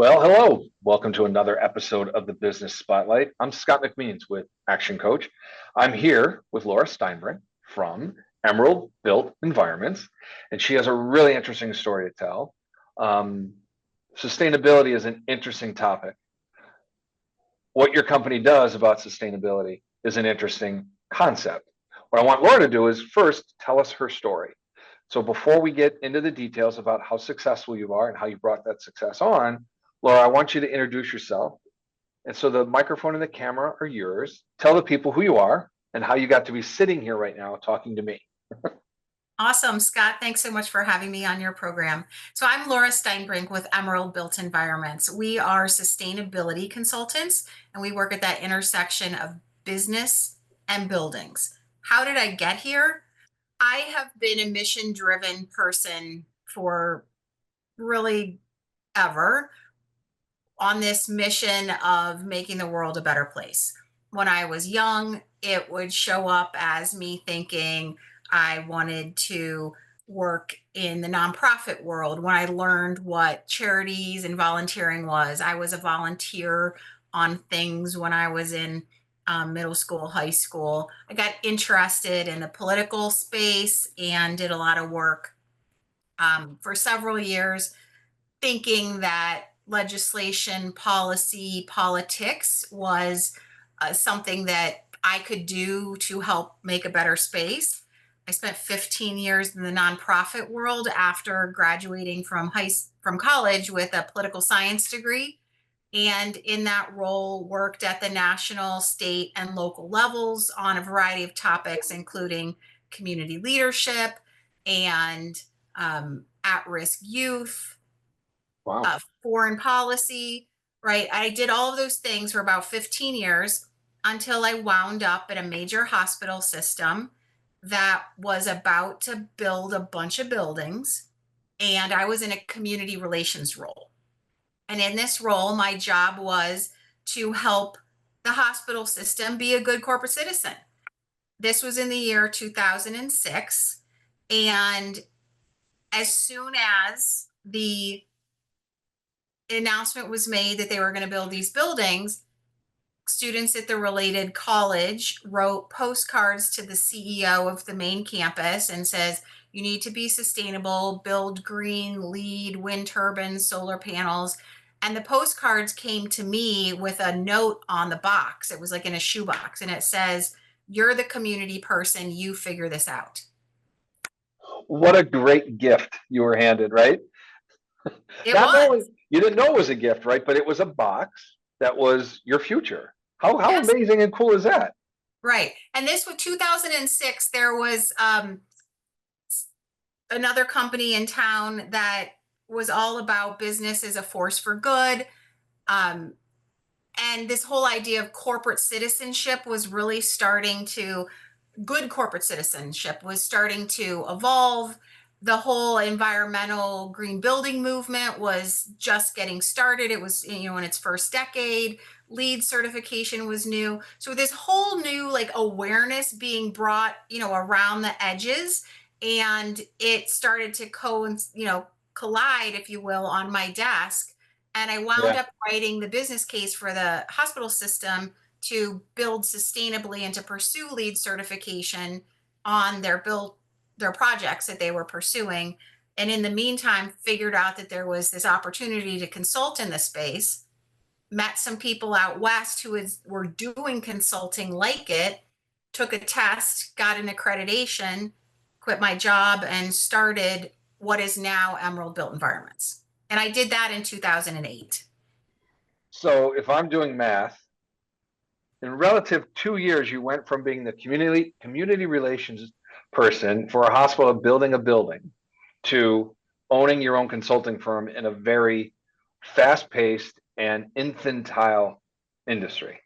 Well, hello. Welcome to another episode of the Business Spotlight. I'm Scott McMeans with Action Coach. I'm here with Laura Steinbrink from Emerald Built Environments, and she has a really interesting story to tell. Um, Sustainability is an interesting topic. What your company does about sustainability is an interesting concept. What I want Laura to do is first tell us her story. So before we get into the details about how successful you are and how you brought that success on, Laura, I want you to introduce yourself. And so the microphone and the camera are yours. Tell the people who you are and how you got to be sitting here right now talking to me. Awesome, Scott. Thanks so much for having me on your program. So I'm Laura Steinbrink with Emerald Built Environments. We are sustainability consultants, and we work at that intersection of business and buildings. How did I get here? I have been a mission-driven person for really ever on this mission of making the world a better place. When I was young, it would show up as me thinking I wanted to work in the nonprofit world. When I learned what charities and volunteering was, I was a volunteer on things when I was in middle school, high school. I got interested in the political space and did a lot of work for several years, thinking that legislation, policy, politics was something that I could do to help make a better space. I spent 15 years in the nonprofit world after graduating from college with a political science degree. And in that role, worked at the national, state, and local levels on a variety of topics, including community leadership and at-risk youth, Wow. foreign policy, right? I did all of those things for about 15 years until I wound up at a major hospital system that was about to build a bunch of buildings. And I was in a community relations role. And in this role, my job was to help the hospital system be a good corporate citizen. This was in the year 2006. And as soon as the announcement was made that they were going to build these buildings, students at the related college wrote postcards to the CEO of the main campus and says, you need to be sustainable, build green, lead wind turbines, solar panels. And the postcards came to me with a note on the box. It was like in a shoebox, and it says, you're the community person, you figure this out. What a great gift you were handed, right? It Not knowing, was. you didn't know it was a gift, right? But it was a box that was your future. How Yes. amazing and cool is that? Right. And this was 2006. There was another company in town that was all about business as a force for good. Um, and this whole idea of corporate citizenship was really starting to, good corporate citizenship was starting to evolve. The whole environmental green building movement was just getting started. It was, in its first decade. LEED certification was new. So this whole new like awareness being brought, around the edges, and it started to collide, if you will, on my desk. And I wound Yeah. up writing the business case for the hospital system to build sustainably and to pursue LEED certification on their projects that they were pursuing. And in the meantime, figured out that there was this opportunity to consult in the space, met some people out west were doing consulting like it, took a test, got an accreditation, quit my job, and started what is now Emerald Built Environments. And I did that in 2008. So if I'm doing math, in relative 2 years, you went from being the community relations person for a hospital building a building to owning your own consulting firm in a very fast-paced and infantile industry.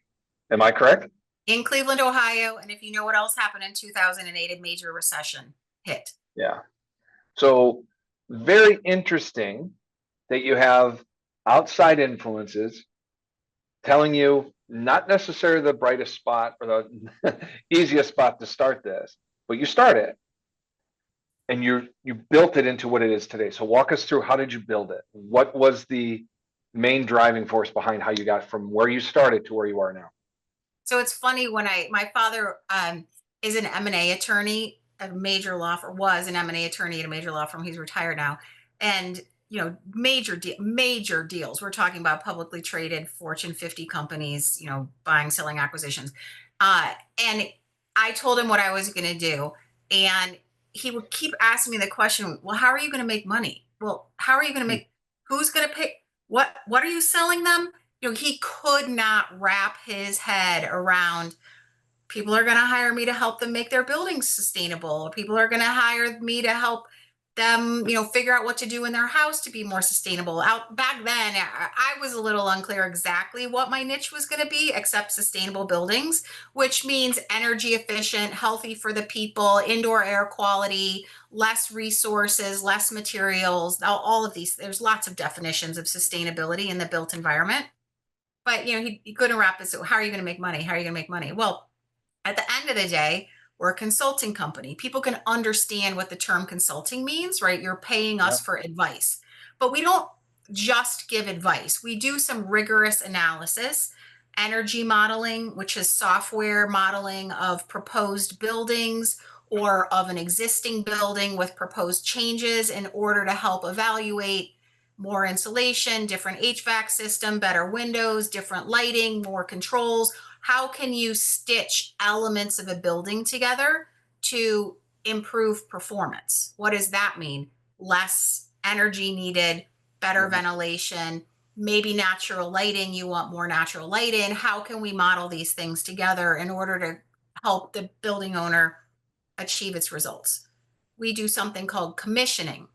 Am I correct? In Cleveland, Ohio. And if you know what else happened in 2008, a major recession hit. Yeah. So very interesting that you have outside influences telling you not necessarily the brightest spot or the easiest spot to start this, but you start it and you built it into what it is today. So walk us through, how did you build it? What was the main driving force behind how you got from where you started to where you are now? So it's funny when my father is an M&A attorney at a major law firm, was an M&A attorney at a major law firm. He's retired now. And major deals. We're talking about publicly traded Fortune 50 companies, buying, selling, acquisitions. And I told him what I was going to do. And he would keep asking me the question, well, how are you going to make money? Well, how are you going to make, who's going to pay? What are you selling them? He could not wrap his head around, people are going to hire me to help them make their buildings sustainable. People are going to hire me to help them, figure out what to do in their house to be more sustainable. Out back then, I was a little unclear exactly what my niche was going to be, except sustainable buildings, which means energy efficient, healthy for the people, indoor air quality, less resources, less materials, all of these. There's lots of definitions of sustainability in the built environment. But he couldn't wrap it. So how are you going to make money? How are you going to make money? Well, at the end of the day, we're a consulting company. People can understand what the term consulting means, right? You're paying Yeah. us for advice. But we don't just give advice. We do some rigorous analysis, energy modeling, which is software modeling of proposed buildings or of an existing building with proposed changes in order to help evaluate more insulation, different HVAC system, better windows, different lighting, more controls. How can you stitch elements of a building together to improve performance? What does that mean? Less energy needed, better ventilation, maybe natural lighting. You want more natural light in. How can we model these things together in order to help the building owner achieve its results? We do something called commissioning,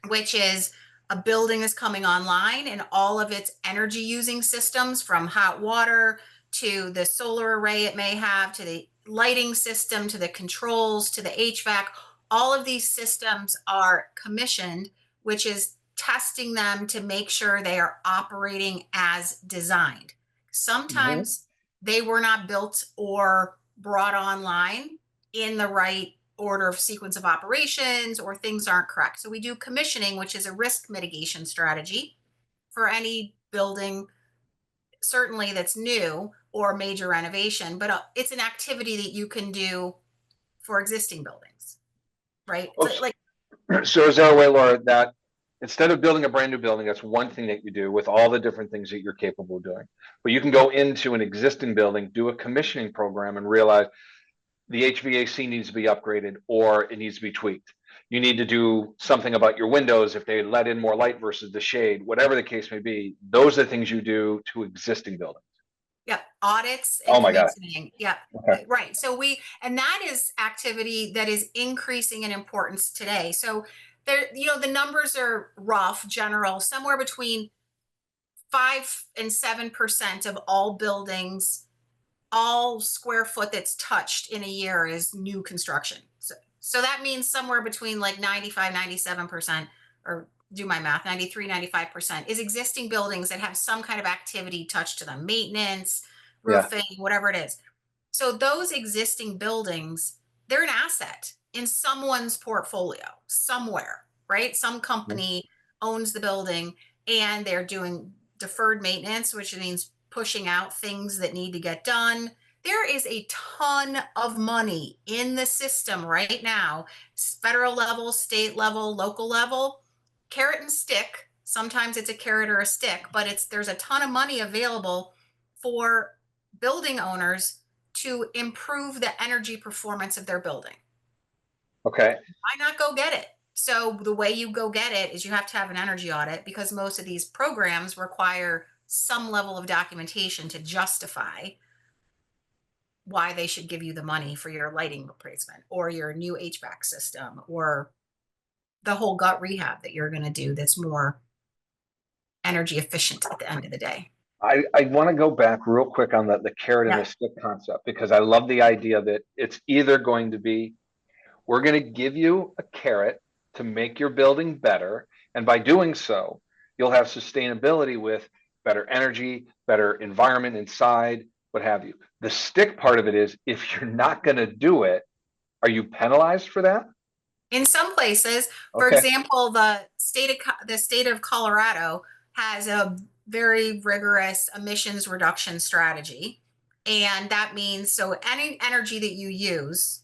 which is a building is coming online and all of its energy using systems, from hot water to the solar array it may have, to the lighting system, to the controls, to the HVAC, all of these systems are commissioned, which is testing them to make sure they are operating as designed. Sometimes they were not built or brought online in the right order of sequence of operations, or things aren't correct. So we do commissioning, which is a risk mitigation strategy for any building, certainly that's new or major renovation, but it's an activity that you can do for existing buildings, right? It's like, So is there a way, Laura, that instead of building a brand new building, that's one thing that you do with all the different things that you're capable of doing. But you can go into an existing building, do a commissioning program, and realize the HVAC needs to be upgraded or it needs to be tweaked. You need to do something about your windows if they let in more light versus the shade, whatever the case may be. Those are the things you do to existing buildings. yeah, audits and Oh my God. commissioning. Yeah, Okay. right. So and that is activity that is increasing in importance today. So there, the numbers are rough, general, somewhere between 5 and 7% of all buildings, all square foot that's touched in a year is new construction. So that means somewhere between like 95, 97%, or do my math, 93, 95% is existing buildings that have some kind of activity touched to them, maintenance, Yeah. roofing, whatever it is. So those existing buildings, they're an asset in someone's portfolio somewhere, right? Some company owns the building and they're doing deferred maintenance, which means pushing out things that need to get done. There is a ton of money in the system right now, federal level, state level, local level, carrot and stick. Sometimes it's a carrot or a stick, but there's a ton of money available for building owners to improve the energy performance of their building. Okay. Why not go get it? So the way you go get it is you have to have an energy audit, because most of these programs require some level of documentation to justify why they should give you the money for your lighting replacement or your new HVAC system or the whole gut rehab that you're going to do that's more energy efficient at the end of the day. I want to go back real quick on the carrot and Yeah. the stick concept, because I love the idea that it's either going to be, we're going to give you a carrot to make your building better. And by doing so, you'll have sustainability with better energy, better environment inside, what have you. The stick part of it is, if you're not going to do it, are you penalized for that? In some places, for Okay. example, the state of Colorado has a very rigorous emissions reduction strategy. And that means, so any energy that you use,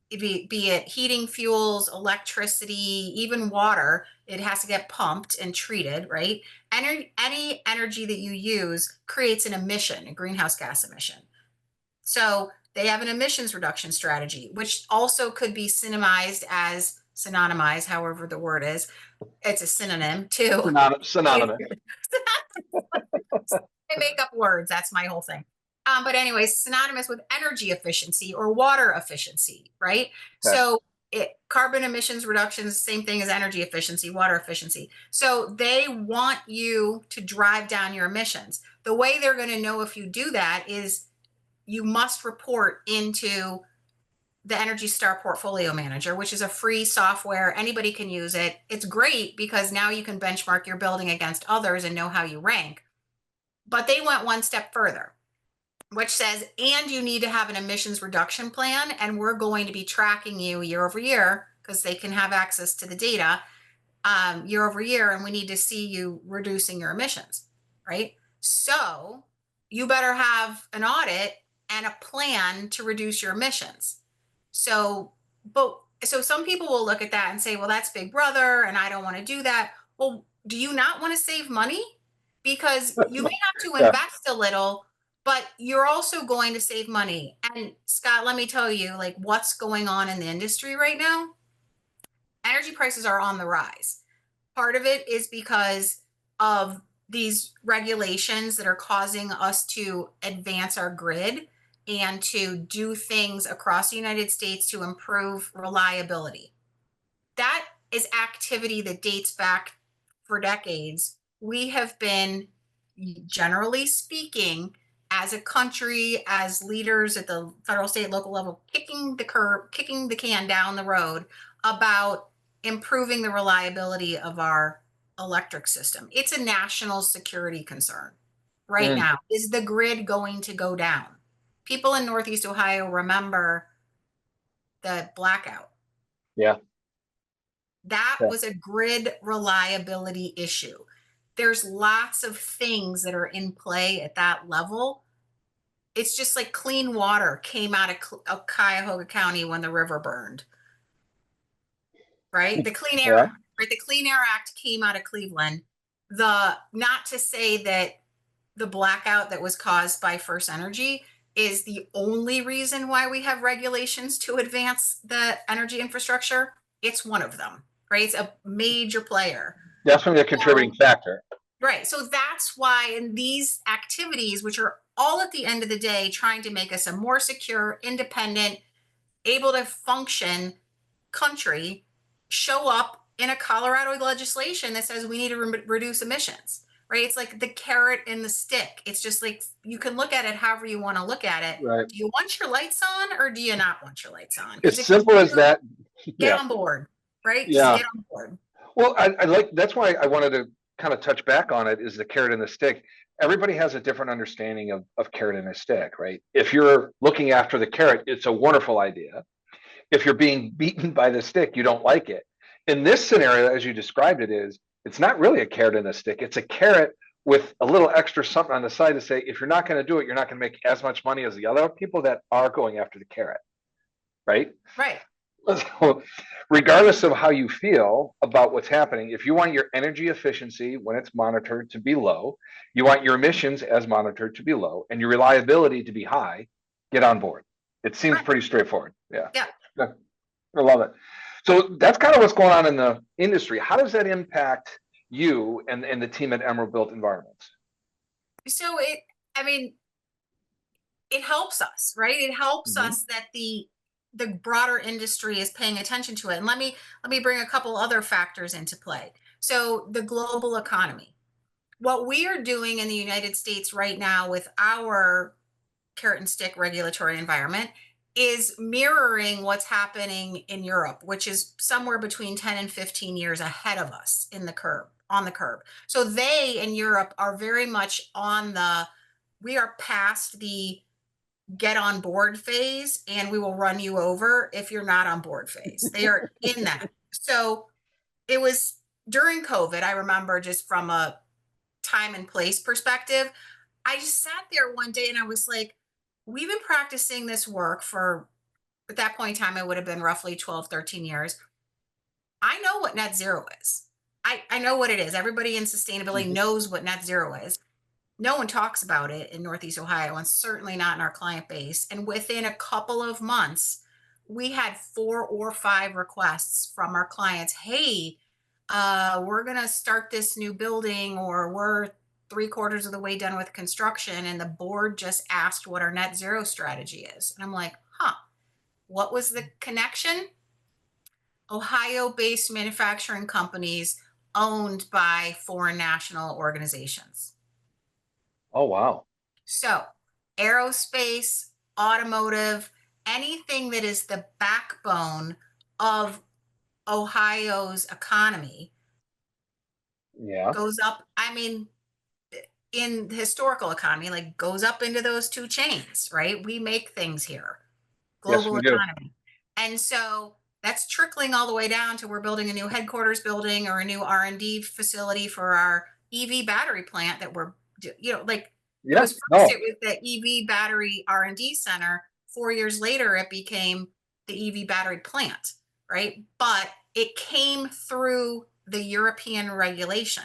be it heating fuels, electricity, even water, it has to get pumped and treated, right? Any energy that you use creates an emission, a greenhouse gas emission. So they have an emissions reduction strategy, which also could be synonymized, however the word is. It's a synonym to Synonymous. I make up words. That's my whole thing. But anyways, synonymous with energy efficiency or water efficiency, right? Okay. So carbon emissions reductions, same thing as energy efficiency, water efficiency. So they want you to drive down your emissions. The way they're going to know if you do that is you must report into the Energy Star Portfolio Manager, which is a free software. Anybody can use it. It's great because now you can benchmark your building against others and know how you rank. But they went one step further, which says, and you need to have an emissions reduction plan. And we're going to be tracking you year over year because they can have access to the data year over year. And we need to see you reducing your emissions, right? So you better have an audit and a plan to reduce your emissions. So some people will look at that and say, well, that's Big Brother and I don't want to do that. Well, do you not want to save money? Because you may have to Yeah. invest a little, but you're also going to save money. And Scott, let me tell you, like, what's going on in the industry right now? Energy prices are on the rise. Part of it is because of these regulations that are causing us to advance our grid and to do things across the United States to improve reliability. That is activity that dates back for decades. We have been, generally speaking, as a country, as leaders at the federal, state, local level, kicking the can down the road about improving the reliability of our electric system. It's a national security concern right Mm, now. Is the grid going to go down? People in Northeast Ohio remember the blackout. yeah. That Yeah. was a grid reliability issue. There's lots of things that are in play at that level. It's just like clean water came out of Cuyahoga County when the river burned, right? The Clean Air Yeah. Act, right? The Clean Air Act came out of Cleveland. Not to say that the blackout that was caused by First Energy is the only reason why we have regulations to advance the energy infrastructure. It's one of them, right? It's a major player. Definitely a contributing factor. Right. So that's why in these activities, which are all at the end of the day trying to make us a more secure, independent, able to function country, show up in a Colorado legislation that says we need to reduce emissions, right? It's like the carrot and the stick. It's just like you can look at it however you want to look at it. Right. Do you want your lights on or do you not want your lights on? Because It's if you simple as do, that. get Yeah. on board, right? Just Yeah. get on board. Well, I like, that's why I wanted to kind of touch back on it, is the carrot and the stick. Everybody has a different understanding of carrot and a stick, right? If you're looking after the carrot, it's a wonderful idea. If you're being beaten by the stick, you don't like it. In this scenario, as you described it, it's not really a carrot and a stick. It's a carrot with a little extra something on the side to say, if you're not going to do it, you're not going to make as much money as the other people that are going after the carrot, right? Right. So, regardless of how you feel about what's happening, if you want your energy efficiency when it's monitored to be low, you want your emissions as monitored to be low, and your reliability to be high, get on board. It seems Right. pretty straightforward. Yeah. Yeah. I love it. So that's kind of what's going on in the industry. How does that impact you and the team at Emerald Built Environments? So I mean, it helps us, right? It helps Mhm. us that the broader industry is paying attention to it. And let me bring a couple other factors into play. So the global economy. What we are doing in the United States right now with our carrot and stick regulatory environment is mirroring what's happening in Europe, which is somewhere between 10 and 15 years ahead of us on the curve. So they in Europe are very much we are past the get on board phase and we will run you over if you're not on board phase. They are in that. So it was during COVID, I remember, just from a time and place perspective, I just sat there one day and I was like, we've been practicing this work for, at that point in time, it would have been roughly 12, 13 years. I know what net zero is. I know what it is. Everybody in sustainability Mhm. knows what net zero is. No one talks about it in Northeast Ohio, and certainly not in our client base. And within a couple of months, we had 4 or 5 requests from our clients. Hey, we're going to start this new building, or we're 3/4 of the way done with construction. And the board just asked what our net zero strategy is. And I'm like, huh, what was the connection? Ohio-based manufacturing companies owned by foreign national organizations. Oh, wow. So, aerospace, automotive, anything that is the backbone of Ohio's economy Yeah. goes up. I mean, in the historical economy, like goes up into those two chains, right? We make things here, Yes, global we do. economy. And so that's trickling all the way down to we're building a new headquarters building or a new R&D facility for our EV battery plant that we're, like it Yeah. was first, No. it was the EV battery R&D center. 4 years later, it became the EV battery plant, right? But it came through the European regulation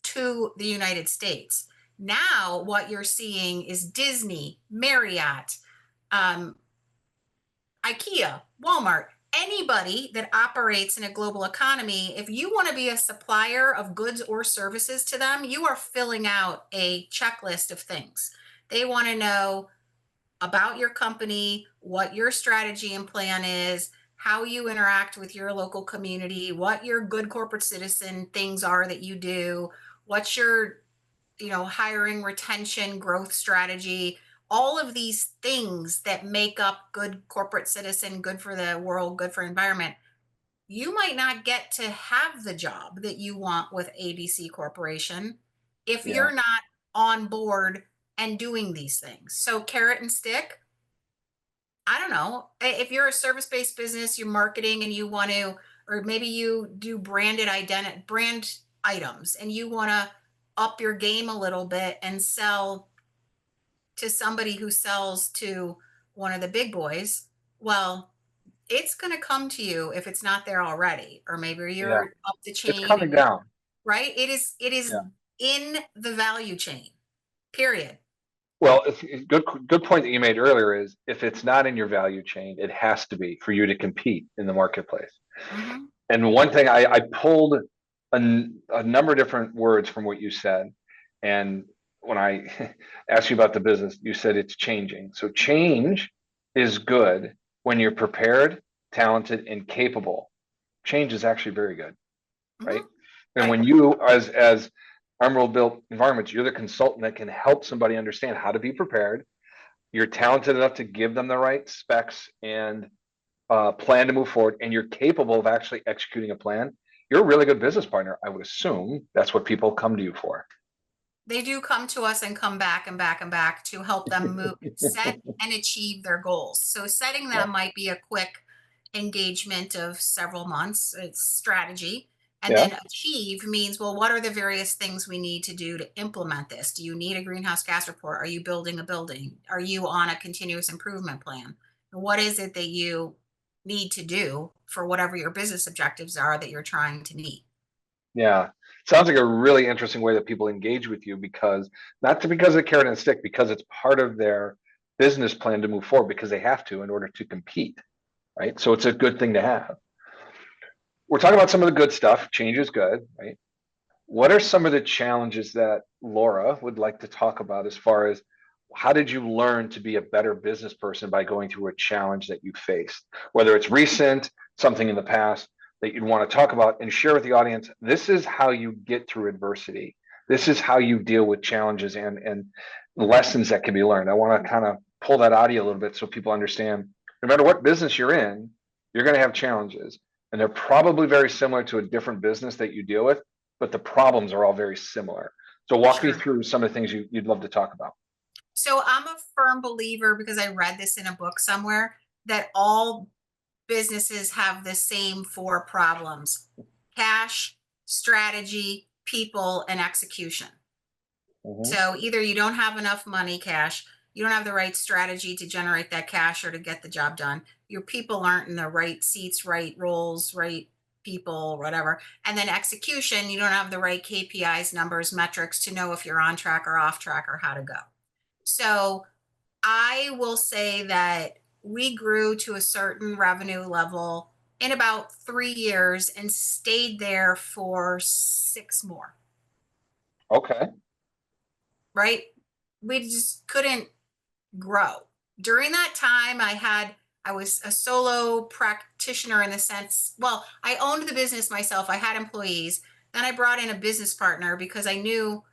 to the United States. Now, what you're seeing is Disney, Marriott, um, IKEA, Walmart, anybody that operates in a global economy. If you want to be a supplier of goods or services to them, you are filling out a checklist of things. They want to know about your company, what your strategy and plan is, how you interact with your local community, what your good corporate citizen things are that you do, what's your, hiring, retention, growth strategy, all of these things that make up good corporate citizen, good for the world, good for environment. You might not get to have the job that you want with ABC Corporation if Yeah. you're not on board and doing these things. So carrot and stick, I don't know. If you're a service-based business, you're marketing and you want to, or maybe you do brand items and you want to up your game a little bit and sell to somebody who sells to one of the big boys. Well, it's going to come to you if it's not there already, or maybe Yeah. you're up the It's chain coming and you're down. right. It is Yeah. in the value chain, period. Well, good point that you made earlier is if it's not in your value chain, it has to be for you to compete in the marketplace. Hmm. And one thing I pulled a number of different words from what you said. And when I asked you about the business, you said it's changing. So change is good when you're prepared, talented, and capable. Change is actually very good, right? Hmm. And Right. when you, as Emerald Built Environments, you're the consultant that can help somebody understand how to be prepared. You're talented enough to give them the right specs and plan to move forward, and you're capable of actually executing a plan. You're a really good business partner. I would assume that's what people come to you for. They do come to us and come back and back and back to help them move, set and achieve their goals. So setting Yeah. them might be a quick engagement of several months. It's strategy. And Yeah. then achieve means, well, what are the various things we need to do to implement this? Do you need a greenhouse gas report? Are you building a building? Are you on a continuous improvement plan? What is it that you need to do for whatever your business objectives are that you're trying to meet? Yeah. Sounds like a really interesting way that people engage with you because not to because of the carrot and stick, because it's part of their business plan to move forward because they have to in order to compete, right? So it's a good thing to have. We're talking about some of the good stuff. Change is good, right? What are some of the challenges that Laura would like to talk about as far as how did you learn to be a better business person by going through a challenge that you faced, whether it's recent, something in the past that you'd want to talk about and share with the audience? This is how you get through adversity. This is how you deal with challenges and lessons that can be learned. I want to kind of pull that out of you a little bit so people understand no matter what business you're in, you're going to have challenges. And they're probably very similar to a different business that you deal with, but the problems are all very similar. So walk me Sure. through some of the things you'd love to talk about. So I'm a firm believer, because I read this in a book somewhere, that all businesses have the same 4 problems: cash, strategy, people, and execution. Mhm. So either you don't have enough money, cash, you don't have the right strategy to generate that cash or to get the job done. Your people aren't in the right seats, right roles, right people, whatever. And then execution, you don't have the right KPIs, numbers, metrics to know if you're on track or off track or how to go. So I will say that we grew to a certain revenue level in about 3 years and stayed there for 6 more. Okay. Right? We just couldn't grow. During that time, I was a solo practitioner in the sense, well, I owned the business myself. I had employees. Then I brought in a business partner because I knew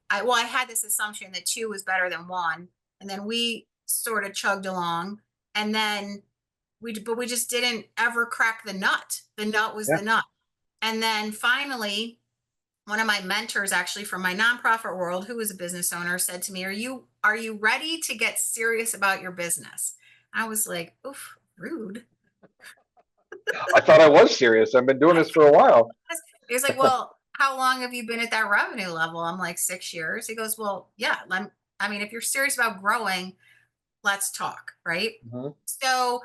I had this assumption that two was better than one. And then we sort of chugged along. And then but we just didn't ever crack the nut. The nut was Yeah. the nut. And then finally, one of my mentors actually from my nonprofit world, who was a business owner, said to me, are you ready to get serious about your business? I was like, oof, rude. I thought I was serious. I've been doing this for a while. He was like, well, how long have you been at that revenue level? I'm like, 6 years. He goes, well, yeah. I mean, if you're serious about growing, let's talk. Right. Mhm. So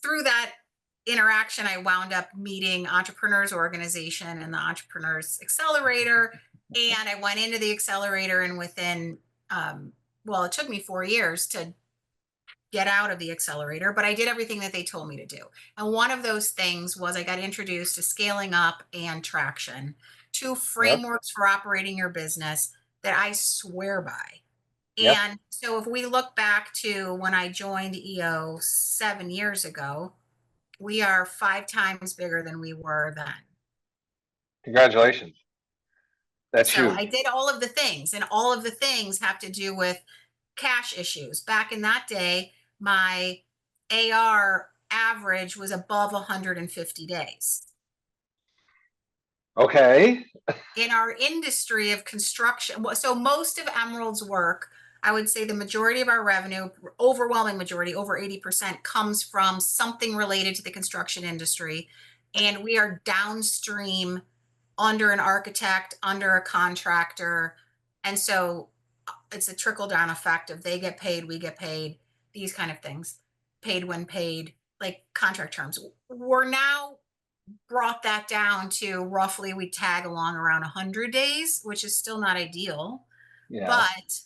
through that interaction, I wound up meeting Entrepreneurs Organization and the Entrepreneurs Accelerator. And I went into the accelerator, and within, well, it took me 4 years to get out of the accelerator, but I did everything that they told me to do. And one of those things was I got introduced to scaling up and traction, two Yep. frameworks for operating your business that I swear by. Yep. And so if we look back to when I joined EO 7 years ago, we are 5 times bigger than we were then. Congratulations. That's So huge. I did all of the things, and all of the things have to do with cash issues. Back in that day, my AR average was above 150 days. Okay. In our industry of construction, so most of Emerald's work, I would say the majority of our revenue, overwhelming majority, over 80%, comes from something related to the construction industry. And we are downstream under an architect, under a contractor. And so it's a trickle down effect of they get paid, we get paid, these kind of things. Paid when paid, like contract terms. We're now brought that down to roughly, we tag along around 100 days, which is still not ideal, Yeah. but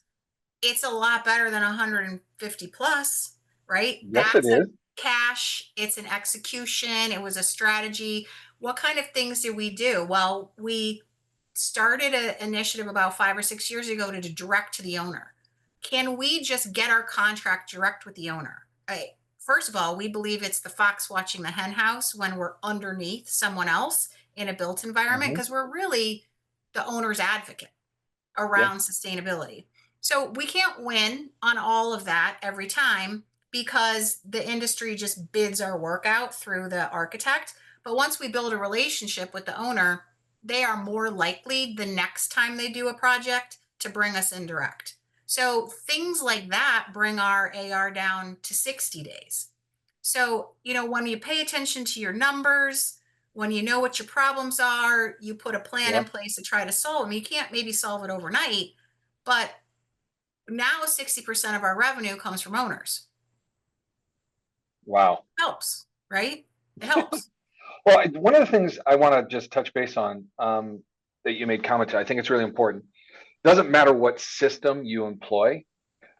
it's a lot better than 150 plus, right? Yes, it That's a is. cash, it's an execution, it was a strategy. What kind of things did we do? Well, we started an initiative about 5 or 6 years ago to direct to the owner. Can we just get our contract direct with the owner? First of all, we believe it's the fox watching the hen house when we're underneath someone else in a built environment, Mhm. because we're really the owner's advocate Yeah. around sustainability. So we can't win on all of that every time because the industry just bids our work out through the architect. But once we build a relationship with the owner, they are more likely the next time they do a project to bring us in direct. So things like that bring our AR down to 60 days. So, when you pay attention to your numbers, when you know what your problems are, you put a plan in Yep. place to try to solve them. You can't maybe solve it overnight, but now 60% of our revenue comes from owners. Wow. Helps, right? It helps. Well, one of the things I want to just touch base on that you made comment to, I think it's really important. Doesn't matter what system you employ,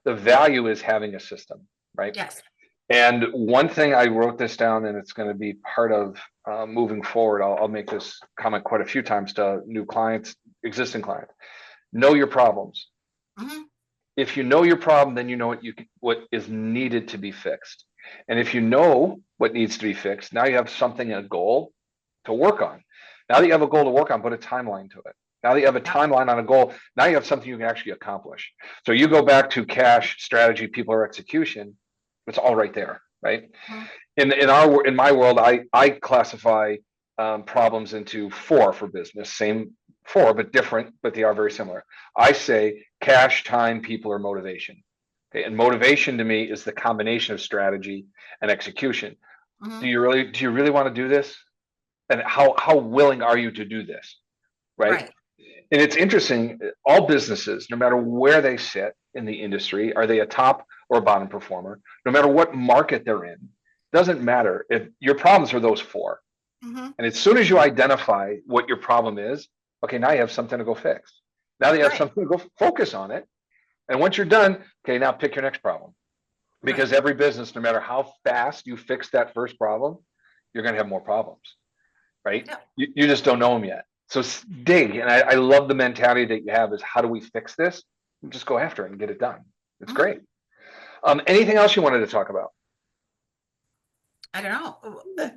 the value is having a system, right? Yes. And one thing I wrote this down, and it's going to be part of moving forward. I'll make this comment quite a few times to new clients, existing clients. Know your problems. Hmm. If you know your problem, then you know what is needed to be fixed. And if you know what needs to be fixed, now you have something, a goal to work on. Now that you have a goal to work on, put a timeline to it. Now that you have a Yep. timeline on a goal, now you have something you can actually accomplish. So you go back to cash, strategy, people, or execution. It's all right there, right? Mhm. In my world, I classify problems into four for business. Same four, but different, but they are very similar. I say cash, time, people, or motivation. Okay, and motivation to me is the combination of strategy and execution. Mhm. Do you really want to do this? And how willing are you to do this? Right? Right. And it's interesting, all businesses, no matter where they sit in the industry, are they a top or a bottom performer, no matter what market they're in, doesn't matter if your problems are those four. Hmm. And as soon as you identify what your problem is, okay, now you have something to go fix. Now you have Right, something to go focus on it. And once you're done, okay, now pick your next problem. right. Because every business, no matter how fast you fix that first problem, you're going to have more problems, right? Yeah. You just don't know them yet. So dig. And I love the mentality that you have is how do we fix this? Just go after it and get it done. It's Mhm. great. Anything else you wanted to talk about? I don't know.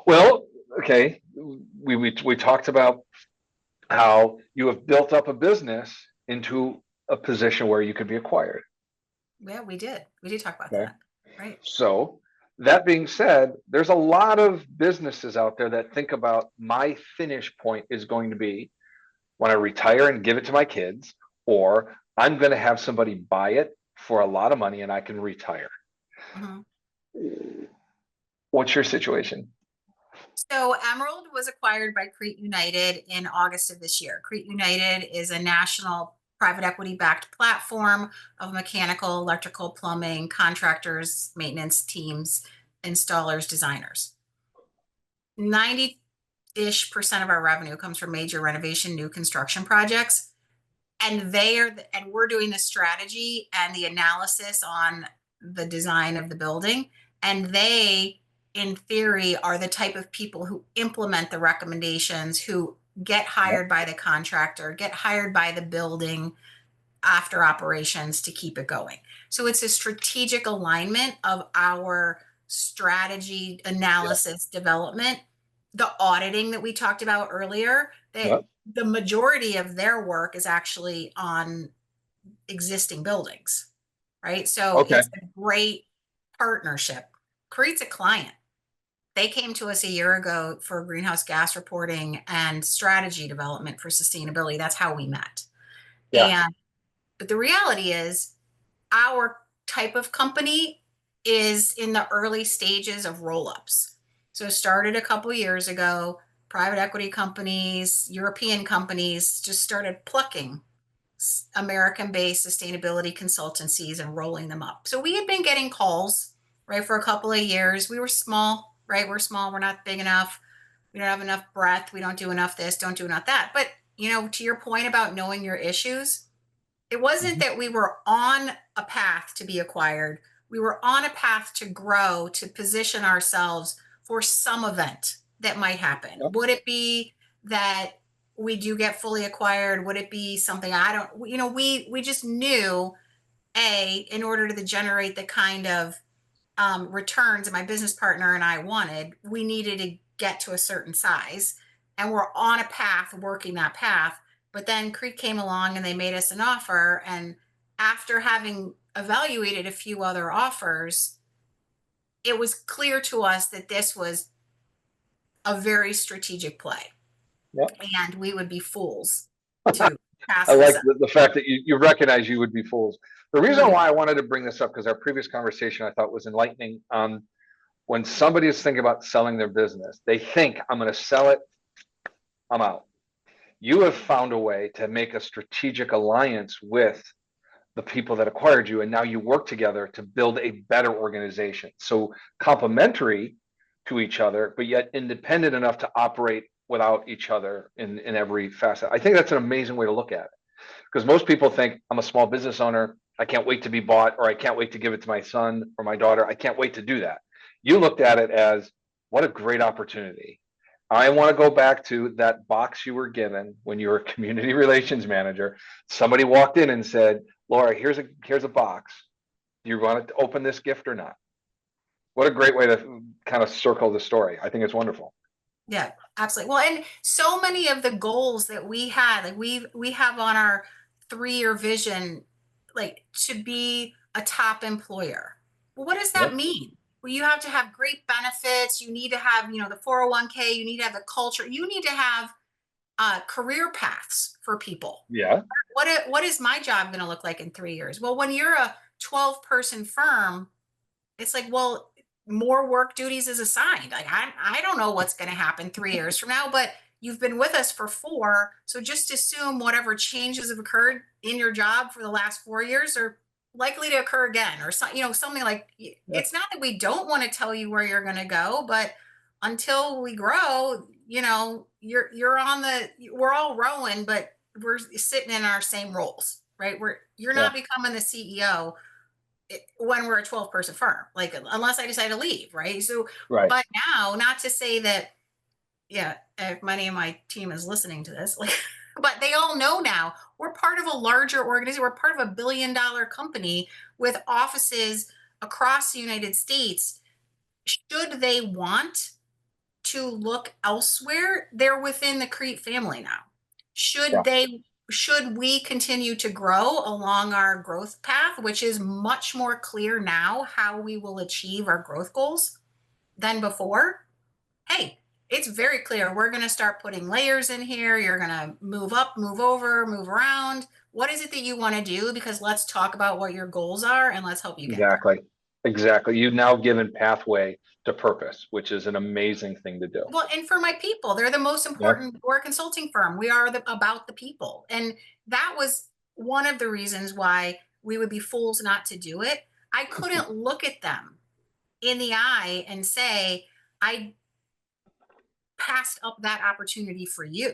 Well, okay. We talked about how you have built up a business into a position where you could be acquired. Yeah, we did. We did talk about Okay. that. Right. So, that being said, there's a lot of businesses out there that think about my finish point is going to be when I retire and give it to my kids, or I'm going to have somebody buy it for a lot of money and I can retire. Mhm. What's your situation? So Emerald was acquired by Crete United in August of this year. Crete United is a national private equity backed platform of mechanical, electrical, plumbing, contractors, maintenance teams, installers, designers. 90-ish% of our revenue comes from major renovation, new construction projects. And we're doing the strategy and the analysis on the design of the building. And they, in theory, are the type of people who implement the recommendations, who get Yeah. hired by the contractor, get hired by the building after operations to keep it going. So it's a strategic alignment of our strategy, Yeah. analysis, development, the auditing that we talked about earlier, that Yeah. the majority of their work is actually on existing buildings, right? So Okay. it's a great partnership. Creates a client. They came to us a year ago for greenhouse gas reporting and strategy development for sustainability. That's how we met. Yeah. And but the reality is our type of company is in the early stages of roll-ups. So started a couple years ago, private equity companies, European companies just started plucking American-based sustainability consultancies and rolling them up. So we had been getting calls, right, for a couple of years. We were small, right? We're small, we're not big enough. We don't have enough breadth. We don't do enough this, don't do enough that. But, to your point about knowing your issues, it wasn't Mhm. that we were on a path to be acquired. We were on a path to grow, to position ourselves for some event that might happen. Yeah. Would it be that we do get fully acquired? Would it be something I don't, we just knew, in order to generate the kind of returns that my business partner and I wanted, we needed to get to a certain size. And we're on a path, working that path. But then Creek came along and they made us an offer. And after having evaluated a few other offers, it was clear to us that this was a very strategic play. Yeah. And we would be fools to I pass this like up. the fact that you recognize you would be fools. The reason Mhm. why I wanted to bring this up, because our previous conversation I thought was enlightening. When somebody is thinking about selling their business, they think, I'm going to sell it, I'm out. You have found a way to make a strategic alliance with the people that acquired you, and now you work together to build a better organization. So complementary to each other, but yet independent enough to operate without each other in every facet. I think that's an amazing way to look at it, because most people think, I'm a small business owner, I can't wait to be bought, or I can't wait to give it to my son or my daughter, I can't wait to do that. You looked at it as, what a great opportunity. I want to go back to that box you were given when you were a community relations manager. Somebody walked in and said, Laura, here's a box. Do you want to open this gift or not? What a great way to kind of circle the story. I think it's wonderful. Yeah, absolutely. Well, and so many of the goals that we had, like we have on our 3-year vision, like to be a top employer. Well, what does Yeah. that mean? Well, you have to have great benefits. You need to have, the 401k. You need to have the culture. You need to have career paths for people. Yeah. What is my job going to look like in 3 years? Well, when you're a 12-person firm, it's like, well, more work duties is assigned. Like I don't know what's going to happen 3 years from now, but you've been with us for 4. So just assume whatever changes have occurred in your job for the last 4 years are likely to occur again, or something like, Yeah. it's not that we don't want to tell you where you're going to go, but until we grow, you're on we're all rowing, but we're sitting in our same roles, right? You're Yeah. not becoming the CEO when we're a 12-person firm, like, unless I decide to leave, right? So, Right. but now, not to say that, yeah, if any of my team is listening to this, like, but they all know now we're part of a larger organization. We're part of a billion-dollar company with offices across the United States. Should they want to look elsewhere, they're within the Crete family now. Yeah. Should we continue to grow along our growth path, which is much more clear now how we will achieve our growth goals than before? Hey, it's very clear. We're going to start putting layers in here. You're going to move up, move over, move around. What is it that you want to do? Because let's talk about what your goals are and let's help you get there. Exactly. Exactly. You've now given pathway to purpose, which is an amazing thing to do. Well, and for my people, they're the most Yeah. important. We're a consulting firm. We are about the people. And that was one of the reasons why we would be fools not to do it. I couldn't look at them in the eye and say, I passed up that opportunity for you.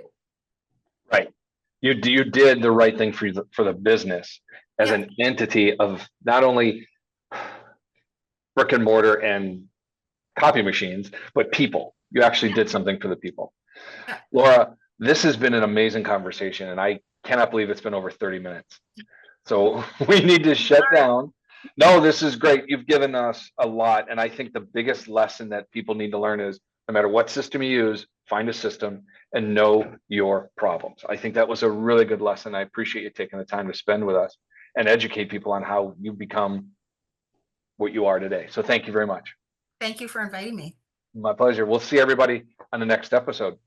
Right. You did the right thing for the business as Yeah. an entity of not only brick and mortar and copy machines, but people. You actually Yeah. did something for the people. Yeah. Laura, this has been an amazing conversation, and I cannot believe it's been over 30 minutes. So we need to shut down. No, this is great. You've given us a lot. And I think the biggest lesson that people need to learn is no matter what system you use, find a system and know your problems. I think that was a really good lesson. I appreciate you taking the time to spend with us and educate people on how you become what you are today. So thank you very much. Thank you for inviting me. My pleasure. We'll see everybody on the next episode.